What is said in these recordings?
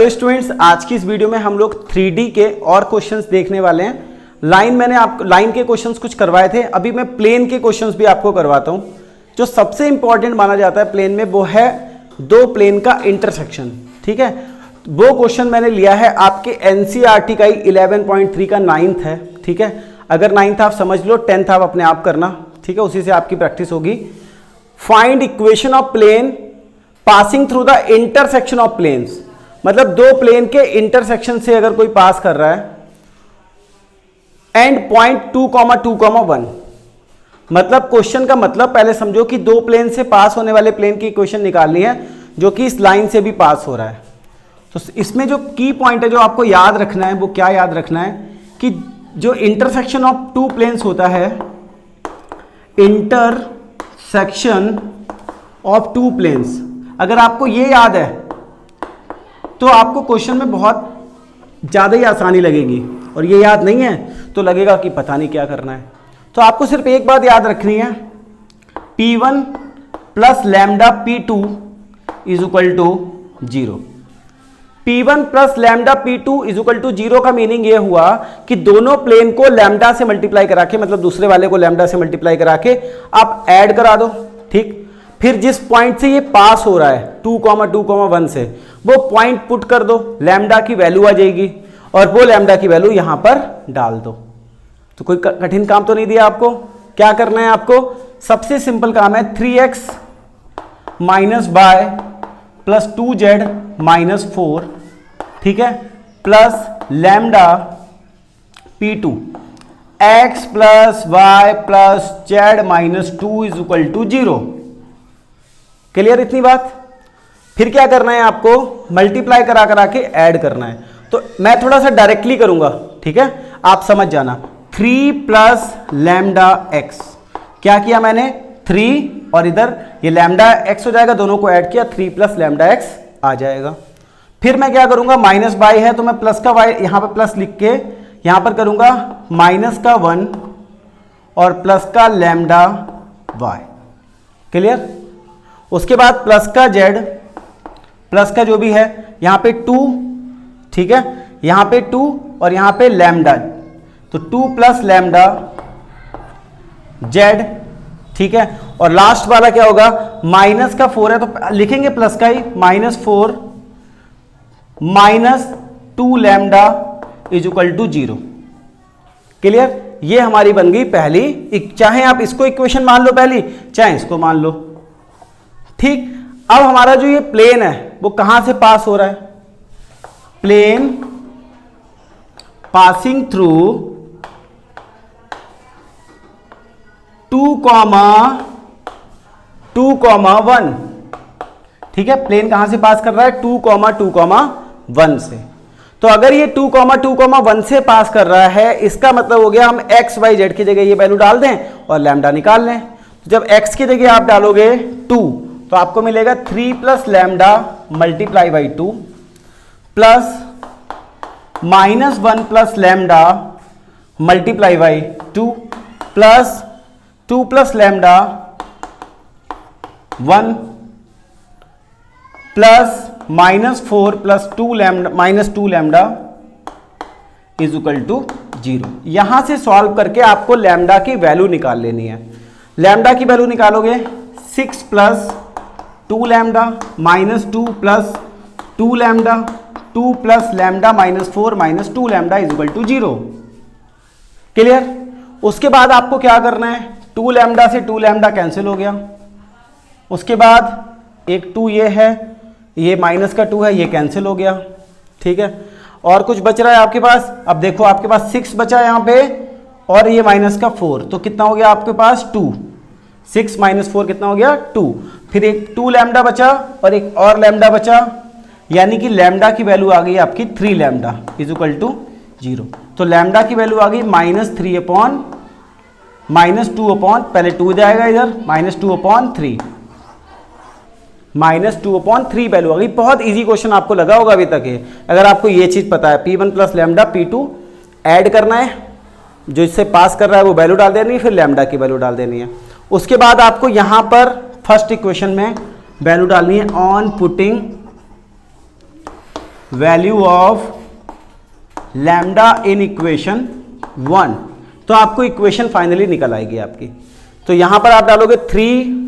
तो स्टूडेंट्स, आज की इस वीडियो में हम लोग 3D के और क्वेश्चंस देखने वाले हैं। लाइन के क्वेश्चंस कुछ करवाए थे, अभी मैं प्लेन के क्वेश्चंस भी आपको करवाता हूं। जो सबसे इंपॉर्टेंट माना जाता है प्लेन में वो है दो प्लेन का इंटरसेक्शन। ठीक है, वो क्वेश्चन मैंने लिया है आपके एनसीईआरटी का ही 11.3 का 9th है। ठीक है, अगर 9th आप समझ लो, 10th आप अपने आप करना। ठीक है, उसी से आपकी प्रैक्टिस होगी। Find equation of plane passing through the intersection of planes, मतलब दो प्लेन के इंटरसेक्शन से अगर कोई पास कर रहा है एंड पॉइंट 2,2,1, मतलब क्वेश्चन का मतलब पहले समझो कि दो प्लेन से पास होने वाले प्लेन की इक्वेशन निकालनी है जो कि इस लाइन से भी पास हो रहा है। तो इसमें जो की पॉइंट है जो आपको याद रखना है वो क्या याद रखना है कि जो इंटरसेक्शन ऑफ टू प्लेन्स होता है, इंटरसेक्शन ऑफ टू प्लेन्स, अगर आपको ये याद है तो आपको क्वेश्चन में बहुत ज़्यादा ही आसानी लगेगी, और ये याद नहीं है तो लगेगा कि पता नहीं क्या करना है। तो आपको सिर्फ एक बात याद रखनी है, P1 plus lambda P2 is equal to 0। P1 plus lambda P2 is equal to 0 का मीनिंग ये हुआ कि दोनों प्लेन को लैम्डा से मल्टीप्लाई करा के, मतलब दूसरे वाले को लैम्डा से मल्टीप्लाई करा के आप ऐड करा दो। ठीक, फिर जिस पॉइंट से ये पास हो रहा है 2,2,1 से, वो पॉइंट पुट कर दो, लैम्डा की वैल्यू आ जाएगी और वो लैम्डा की वैल्यू यहां पर डाल दो। तो कोई कठिन काम तो नहीं दिया आपको। क्या करना है आपको? सबसे सिंपल काम है 3x minus y plus 2z minus 4, ठीक है, plus lambda P2 x plus y plus z minus 2 is equal to 0। Clear इतनी बात? फिर क्या करना है आपको? मल्टीप्लाई करा करा के ऐड करना है। तो मैं थोड़ा सा डायरेक्टली करूंगा, ठीक है, आप समझ जाना। 3 प्लस लैम्डा एक्स, क्या किया मैंने? 3 और इधर ये लैम्डा एक्स हो जाएगा, दोनों को ऐड किया, 3 प्लस लैम्डा एक्स आ जाएगा। फिर मैं क्या करूंगा? माइनस बाई है तो मैं प्लस का वाई यहां पर प्लस लिख के यहां पर करूंगा माइनस का 1 और प्लस का लैम्डा वाई। क्लियर? उसके बाद प्लस का z, प्लस का जो भी है यहां पे 2, ठीक है, यहां पे 2 और यहां पे लैम्डा, तो 2 प्लस लैम्डा z, ठीक है, और लास्ट वाला क्या होगा? माइनस का 4 है तो लिखेंगे प्लस का ही, -4 minus 2 lambda is equal to 0। Clear? ये हमारी बन गई पहली, चाहे आप इसको इक्वेशन मान लो पहली, चाहे इसको मान लो। ठीक, अब हमारा जो ये प्लेन है वो कहां से पास हो रहा है? Plane passing through 2,2,1। ठीक है, प्लेन कहां से पास कर रहा है? 2,2,1 से। तो अगर ये 2,2,1 से पास कर रहा है, इसका मतलब हो गया हम x y z की जगह ये वैल्यू डाल दें और लैम्डा निकाल लें। तो जब x की जगह आप डालोगे 2 तो आपको मिलेगा 3 plus lambda multiply by 2 plus -1 plus lambda multiply by 2 plus 2 plus lambda 1 plus -4 plus 2 lambda minus 2 lambda is equal to 0। यहां से सॉल्व करके आपको लैम्डा की वैल्यू निकाल लेनी है। लैम्डा की वैल्यू निकालोगे 6 plus 2 lambda minus 2 plus 2 lambda 2 plus lambda -4 minus 2 lambda is equal to 0। Clear? उसके बाद आपको क्या करना है? 2 लैम्डा से 2 लैम्डा कैंसिल हो गया, उसके बाद एक 2 ये है, ये माइनस का 2 है, ये कैंसिल हो गया। ठीक है, और कुछ बच रहा है आपके पास? अब देखो आपके पास 6 बचा यहां पे और ये माइनस का 4, तो कितना हो गया आपके पास? 2। 6 माइनस 4 कितना हो गया? 2। फिर एक 2 लैम्डा बचा और एक और लैम्डा बचा, यानी कि लैम्डा की वैल्यू आ गई आपकी 3 लैम्डा इज इक्वल टू 0। तो लैम्डा की वैल्यू आ गई -3 अपॉन -2 अपॉन, पहले 2 जाएगा इधर, -2 अपॉन 3, -2 अपॉन 3 वैल्यू आ गई। बहुत इजी क्वेश्चन आपको लगा होगा अभी तक ये, अगर आपको ये चीज पता है। P1 plus lambda P2 add करना है, जो इससे पास कर रहा है वो वैल्यू डाल देनी है, फिर लैम्डा की वैल्यू डाल देनी है। उसके बाद आपको यहां पर फर्स्ट इक्वेशन में वैल्यू डालनी है on putting value of lambda in equation 1, तो आपको इक्वेशन फाइनली निकल आएगी आपकी। तो यहां पर आप डालोगे 3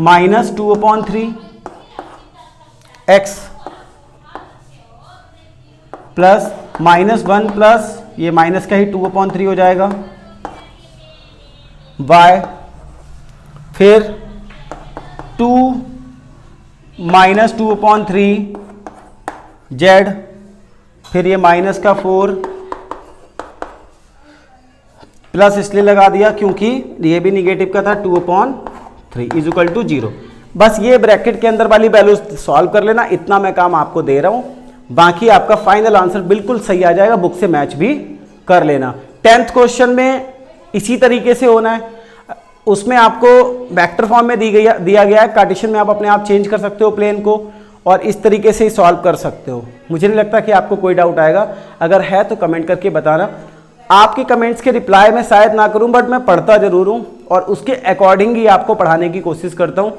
माइनस 2/3 x प्लस -1 प्लस ये माइनस का ही 2/3 हो जाएगा y, फिर 2 माइनस 2/3 z, फिर ये माइनस का 4 प्लस इसलिए लगा दिया क्योंकि ये भी निगेटिव का था 2/3 इज इक्वल टू 0। बस ये ब्रैकेट के अंदर वाली वैल्यू सॉल्व कर लेना, इतना मैं काम आपको दे रहा हूं, बाकी आपका फाइनल आंसर बिल्कुल सही आ जाएगा, बुक से मैच भी कर लेना। 10th क्वेश्चन में इसी तरीके से होना है, उसमें आपको वेक्टर फॉर्म में दिया गया है, कार्टेशियन में आप अपने आप चेंज कर सकते हो प्लेन को और इस तरीके से ही सॉल्व कर सकते हो। मुझे नहीं लगता कि आपको कोई डाउट आएगा, अगर है तो कमेंट करके बताना। आपके कमेंट्स के रिप्लाई मैं शायद ना करूं, बट मैं पढ़ता जरूर हूं और उसके अकॉर्डिंग ही आपको पढ़ाने की कोशिश करता हूं।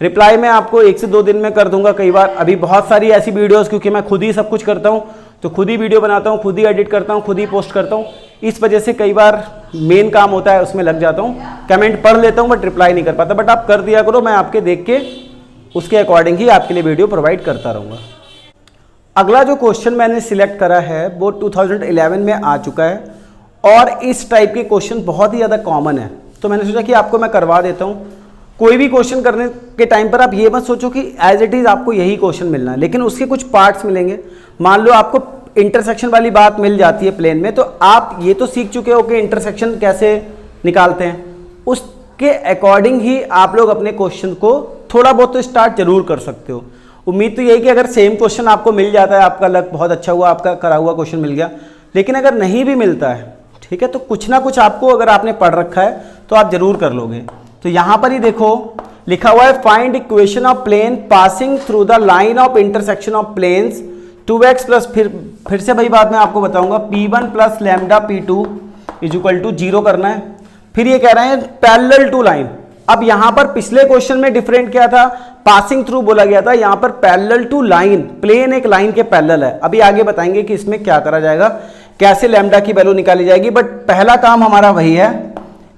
रिप्लाई मैं आपको 1 से 2 दिन में कर दूंगा कई बार। अभी बहुत सारी ऐसी वीडियोस, क्योंकि मैं खुद ही सब कुछ करता हूं, तो खुद ही वीडियो बनाता हूं, खुद ही एडिट करता हूं, खुद ही पोस्ट करता हूं, इस वजह से कई बार मेन काम होता है उसमें लग जाता हूं, कमेंट पढ़ लेता हूं बट रिप्लाई नहीं कर पाता। बट आप कर दिया करो, मैं आपके देख के उसके अकॉर्डिंग ही आपके लिए वीडियो प्रोवाइड करता रहूँगा। अगला जो क्वेश्चन मैंने सिलेक्ट करा है वो 2011 में आ चुका है और इस टाइप के क्वेश्चन बहुत ही ज़्यादा कॉमन है, तो मैंने सोचा कि आपको मैं करवा देता हूँ। कोई भी क्वेश्चन करने के टाइम पर आप ये मत सोचो कि एज इट इज़ आपको यही क्वेश्चन मिलना है, लेकिन उसके कुछ पार्ट्स मिलेंगे। मान लो आपको इंटरसेक्शन वाली बात मिल जाती है प्लेन में, तो आप ये तो सीख चुके हो कि इंटरसेक्शन कैसे निकालते हैं, उसके अकॉर्डिंग ही आप लोग अपने क्वेश्चन को थोड़ा बहुत तो स्टार्ट जरूर कर सकते हो। उम्मीद तो यही कि अगर सेम क्वेश्चन आपको मिल जाता है, आपका लक बहुत अच्छा हुआ, आपका करा हुआ क्वेश्चन मिल गया। लेकिन अगर नहीं भी मिलता है, ठीक है, तो कुछ ना कुछ आपको, अगर आपने पढ़ रखा है तो आप जरूर कर लोगे। तो यहां पर ही देखो लिखा हुआ है, find equation of plane passing through the line of intersection of planes 2x plus, फिर से भाई बाद में आपको बताऊंगा, p1 plus lambda p2 is equal to 0 करना है। फिर ये कह रहे हैं पैरेलल टू लाइन। अब यहां पर पिछले क्वेश्चन में डिफरेंट क्या था, पासिंग थ्रू बोला गया था, यहां पर पैरेलल टू लाइन, प्लेन एक लाइन के पैरेलल है। अभी आगे बताएंगे कि इसमें क्या करा जाएगा, कैसे लैम्डा की वैल्यू निकाली जाएगी। बट पहला काम हमारा वही है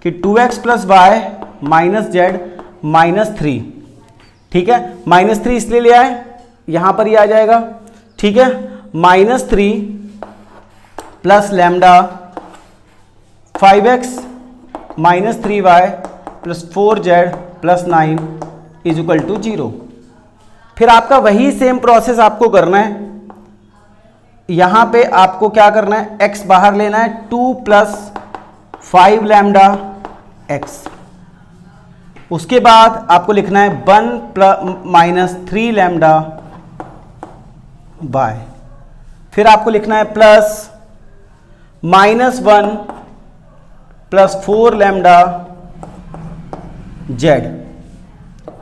कि 2x plus y minus z minus 3, ठीक है, -3 इसलिए लिया है, यहां पर ही आ जाएगा, ठीक है, -3 plus lambda 5x minus 3y plus 4z plus 9 is equal to 0। फिर आपका वही सेम प्रोसेस आपको करना है। यहां पे आपको क्या करना है, x बाहर लेना है, 2 प्लस 5 लैम्डा x। उसके बाद आपको लिखना है 1 प्लस माइनस 3 लैम्डा y। फिर आपको लिखना है plus -1 plus 4 lambda z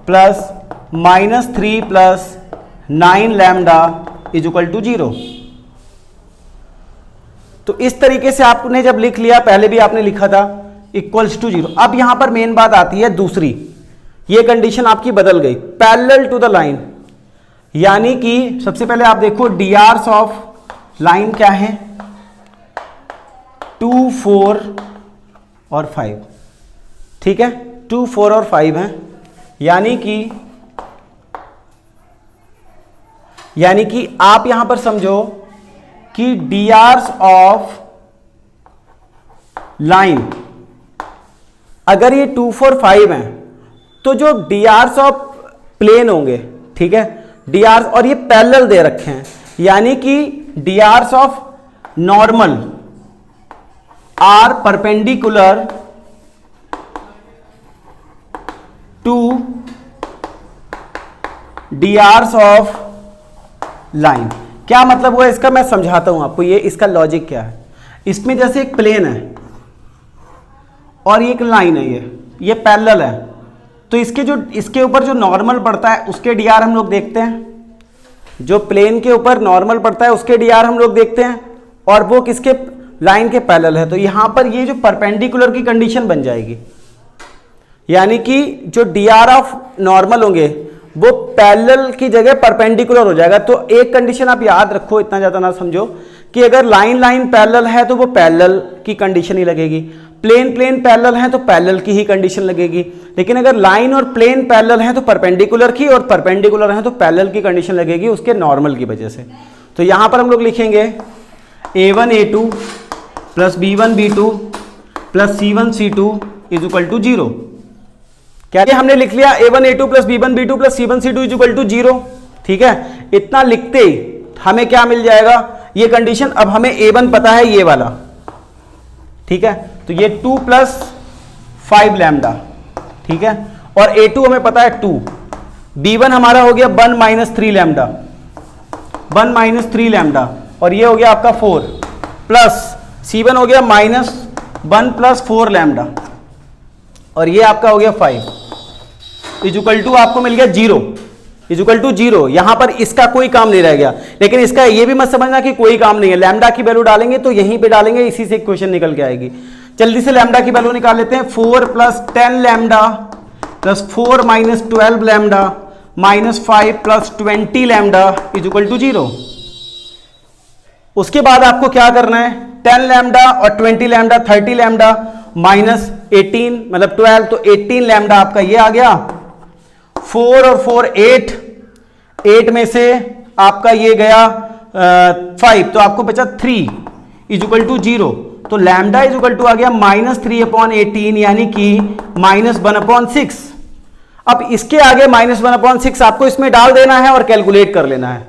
plus -3 plus 9 lambda is equal to 0। तो इस तरीके से आपने जब लिख लिया, पहले भी आपने लिखा था इक्वल्स टू 0। अब यहां पर मेन बात आती है दूसरी, ये कंडीशन आपकी बदल गई, पैरेलल टू द लाइन, यानी कि सबसे पहले आप देखो drs ऑफ लाइन क्या है, 2, 4 और 5, ठीक है, 2, 4 और 5 है, यानी कि आप यहां पर समझो कि drs ऑफ लाइन, अगर ये 2, 4, 5 है तो जो drs ऑफ प्लेन होंगे, ठीक है, drs, और ये पैरेलल दे रखे हैं, यानी कि drs of normal are perpendicular to drs of line. क्या मतलब हुआ इसका, मैं समझाता हूं आपको, ये इसका लॉजिक क्या है। इसमें जैसे एक प्लेन है और एक लाइन है, ये पैरेलल है, तो इसके ऊपर जो नॉर्मल पड़ता है उसके dr हम लोग देखते हैं, जो प्लेन के ऊपर नॉर्मल पड़ता है उसके dr हम लोग देखते हैं, और वो किसके, लाइन के पैरेलल है। तो यहां पर ये जो परपेंडिकुलर की कंडीशन बन जाएगी, यानी कि जो dr ऑफ नॉर्मल होंगे वो पैरेलल की जगह परपेंडिकुलर हो जाएगा। तो एक कंडीशन आप याद रखो, इतना ज्यादा ना समझो, कि अगर लाइन लाइन पैरेलल है तो वो पैरेलल की कंडीशन ही लगेगी, प्लेन प्लेन पैरेलल है तो पैरेलल की ही कंडीशन लगेगी। लेकिन अगर लाइन और प्लेन पैरेलल है तो परपेंडिकुलर की, और परपेंडिकुलर है तो पैरेलल की कंडीशन लगेगी उसके नॉर्मल की वजह से। तो यहां पर हम लोग लिखेंगे a1 a2 plus b1 b2 plus c1 c2 is equal to 0। क्या ये हमने लिख लिया a1 a2 plus b1 b2 plus c1 c2 is equal to 0। ठीक है, इतना लिखते ही हमें क्या मिल जाएगा, ये कंडीशन। अब हमें a1 पता है ये वाला, ठीक है, तो ये 2 प्लस 5 लैम्डा, ठीक है, और a2 हमें पता है 2, b1 हमारा हो गया 1 माइनस 3 लैम्डा, 1 माइनस 3 लैम्डा, और ये हो गया आपका 4 प्लस c1 हो गया माइनस 1 प्लस 4 लैम्डा, और ये आपका हो गया 5 इजुकल टू आपको मिल गया 0, इजुकल टू 0। यहां पर इसका कोई काम नहीं रह गया। लेकिन इसका ये भी मत समझना कि कोई काम नहीं है, लैम्डा की वैल्यू डालेंगे तो यहीं पे डालेंगे, इसी से इक्वेशन निकल के आएगी। जल्दी से लैम्डा की वैल्यू निकाल लेते हैं। 4 plus 10 lambda plus 4 minus 12 lambda minus 5 plus 20 lambda is equal to 0। उसके बाद आपको क्या करना है, 10 लैम्डा और 20 लैम्डा 30 लैम्डा माइनस 18 मतलब 12, तो 18 लैम्डा आपका ये आ गया। 4 और 4 8 में से आपका ये गया 5, तो आपको बचा 3 इजुकल टू 0। तो लैम्डा इजुकल टू आ गया माइनस 3/18 यानी कि माइनस 1/6। अब इसके आगे माइनस 1/6 आपको इसमें डाल देना है और कैलकुलेट कर लेना है,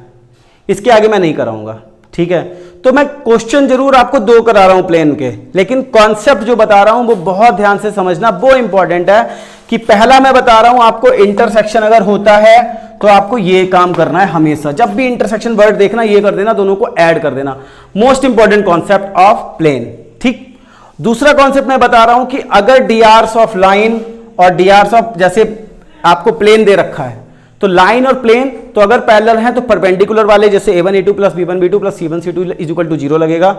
इसके आगे मैं नहीं कराऊंगा। ठीक है, तो मैं क्वेश्चन जरूर आपको 2 करा रहा हूं प्लेन के, लेकिन कॉन्सेप्ट जो बता रहा हूं वो बहुत ध्यान से समझना, वो इंपॉर्टेंट है। कि पहला मैं बता रहा हूं आपको, इंटरसेक्शन अगर होता है तो आपको ये काम करना है हमेशा, जब भी इंटरसेक्शन वर्ड देखना ये कर देना, दोनों को ऐड कर देना। Most important concept of plane. ठीक, दूसरा कॉन्सेप्ट मैं बता रहा हूं कि अगर डीआरस ऑफ लाइन और डीआरस ऑफ, जैसे आपको प्लेन दे रखा है तो लाइन और प्लेन तो अगर पैरेलल हैं तो परपेंडिकुलर वाले जैसे a1 a2 plus b1 b2 plus c1 c2 is equal to 0 लगेगा।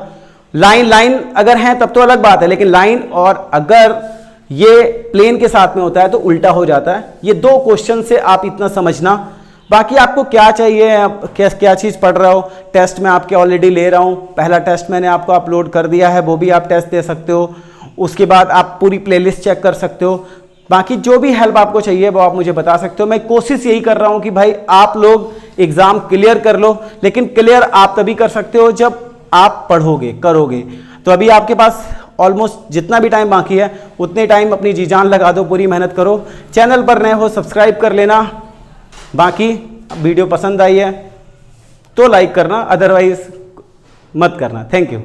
लाइन लाइन अगर हैं तब तो अलग बात है, लेकिन लाइन और अगर ये प्लेन के साथ में होता है तो उल्टा हो जाता है। ये 2 क्वेश्चन से आप इतना समझना। बाकी आपको क्या चाहिए, आप क्या चीज़ पढ़ रहे हो, टेस्ट में आपके ऑलरेडी ले रहा हूँ, पहला टेस्ट मैंने आपको अपलोड कर दिया है, वो भी आप टेस्ट दे सकते हो। उसके बाद आप पूरी प्लेलिस्ट चेक कर सकते हो। बाकी जो भी हेल्प आपको चाहिए वो आप मुझे बता सकते हो। मैं कोशिश यही कर रहा हूं कि भाई आप लोग एग्जाम क्लियर कर लो, लेकिन क्लियर आप तभी कर सकते हो जब आप पढ़ोगे, करोगे। तो अभी आपके पास ऑलमोस्ट जितना भी टाइम बाकी है उतने टाइम अपनी जी जान लगा दो, पूरी मेहनत करो। चैनल पर नए हो सब्सक्राइब कर लेना। बाकी वीडियो पसंद आई है तो लाइक करना, अदरवाइज मत करना। Thank you.